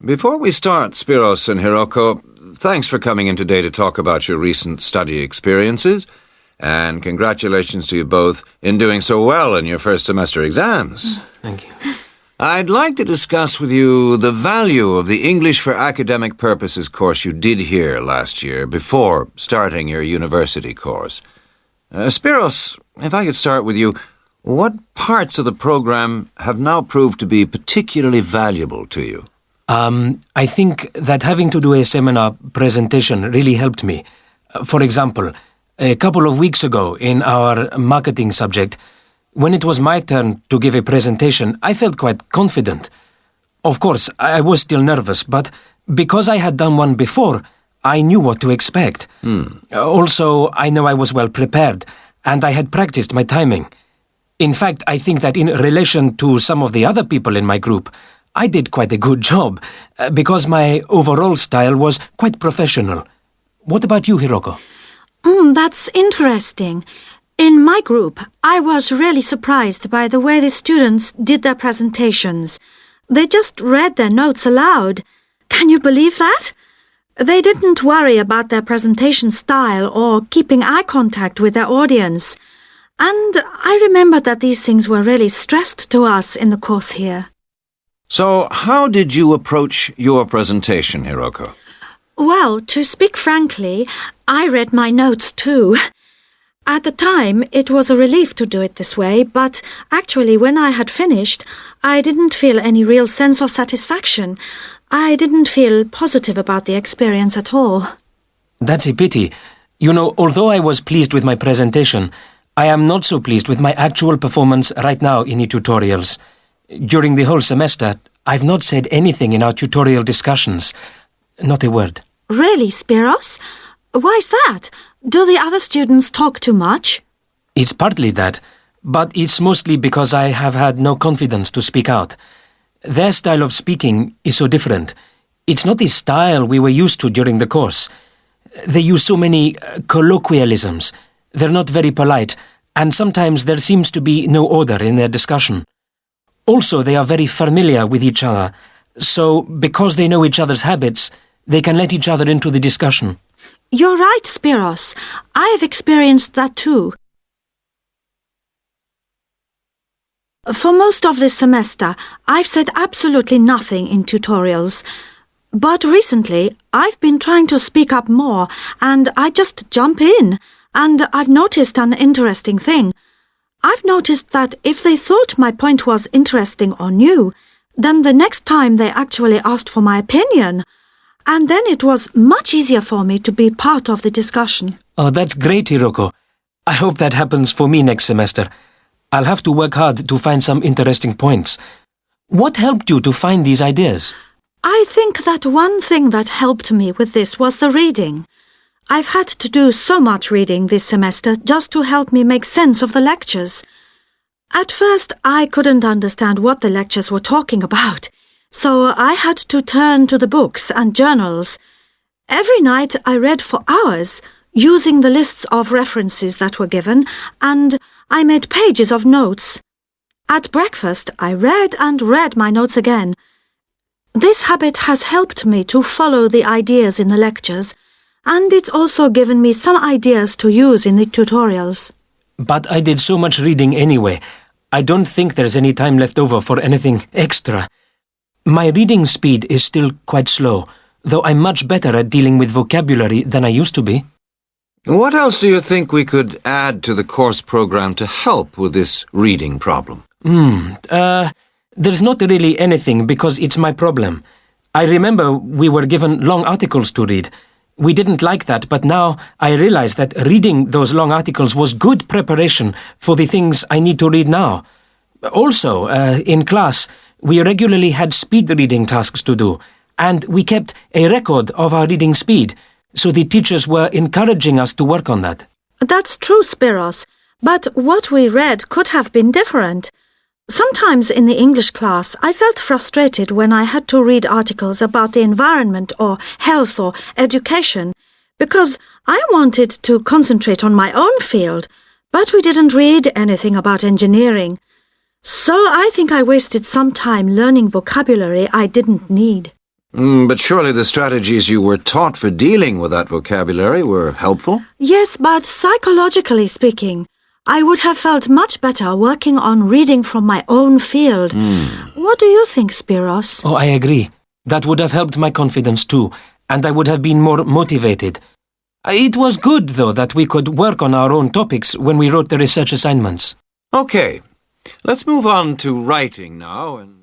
Before we start, Spiros and Hiroko, thanks for coming in today to talk about your recent study experiences, and congratulations to you both in doing so well in your first semester exams. Thank you. I'd like to discuss with you the value of the English for Academic Purposes course you did here last year before starting your university course. Spiros, if I could start with you, what parts of the program have now proved to be particularly valuable to you? I think that having to do a seminar presentation really helped me. For example, a couple of weeks ago in our marketing subject, when it was my turn to give a presentation, I felt quite confident. Of course, I was still nervous, but because I had done one before, I knew what to expect. Also, I know I was well prepared, and I had practiced my timing. In fact, I think that in relation to some of the other people in my group, I did quite a good job, because my overall style was quite professional. What about you, Hiroko? That's interesting. In my group, I was really surprised by the way the students did their presentations. They just read their notes aloud. Can you believe that? They didn't worry about their presentation style or keeping eye contact with their audience. And I remember that these things were really stressed to us in the course here. So, how did you approach your presentation, Hiroko? Well, to speak frankly, I read my notes too. At the time, it was a relief to do it this way, but actually when I had finished, I didn't feel any real sense of satisfaction. I didn't feel positive about the experience at all. That's a pity. You know, although I was pleased with my presentation, I am not so pleased with my actual performance right now in the tutorials. During the whole semester, I've not said anything in our tutorial discussions. Not a word. Really, Spiros? Why's that? Do the other students talk too much? It's partly that, but it's mostly because I have had no confidence to speak out. Their style of speaking is so different. It's not the style we were used to during the course. They use so many colloquialisms. They're not very polite, and sometimes there seems to be no order in their discussion. Also, they are very familiar with each other, so because they know each other's habits, they can let each other into the discussion. You're right, Spiros. I have experienced that too. For most of this semester, I've said absolutely nothing in tutorials. But recently, I've been trying to speak up more, and I just jump in. And I've noticed an interesting thing. I've noticed that if they thought my point was interesting or new, then the next time they actually asked for my opinion. And then it was much easier for me to be part of the discussion. Oh, that's great, Hiroko. I hope that happens for me next semester. I'll have to work hard to find some interesting points. What helped you to find these ideas? I think that one thing that helped me with this was the reading. I've had to do so much reading this semester just to help me make sense of the lectures. At first, I couldn't understand what the lectures were talking about, so I had to turn to the books and journals. Every night I read for hours, using the lists of references that were given, and I made pages of notes. At breakfast, I read and read my notes again. This habit has helped me to follow the ideas in the lectures, and it's also given me some ideas to use in the tutorials. But I did so much reading anyway. I don't think there's any time left over for anything extra. My reading speed is still quite slow, though I'm much better at dealing with vocabulary than I used to be. What else do you think we could add to the course program to help with this reading problem? There's not really anything because it's my problem. I remember we were given long articles to read. We didn't like that, but now I realize that reading those long articles was good preparation for the things I need to read now. Also, in class, we regularly had speed reading tasks to do, and we kept a record of our reading speed, so the teachers were encouraging us to work on that. That's true, Spiros, but what we read could have been different. Sometimes in the English class, I felt frustrated when I had to read articles about the environment or health or education, because I wanted to concentrate on my own field, but we didn't read anything about engineering. So I think I wasted some time learning vocabulary I didn't need. But surely the strategies you were taught for dealing with that vocabulary were helpful? Yes, but psychologically speaking, I would have felt much better working on reading from my own field. What do you think, Spiros? Oh, I agree. That would have helped my confidence too, and I would have been more motivated. It was good, though, that we could work on our own topics when we wrote the research assignments. Okay, let's move on to writing now and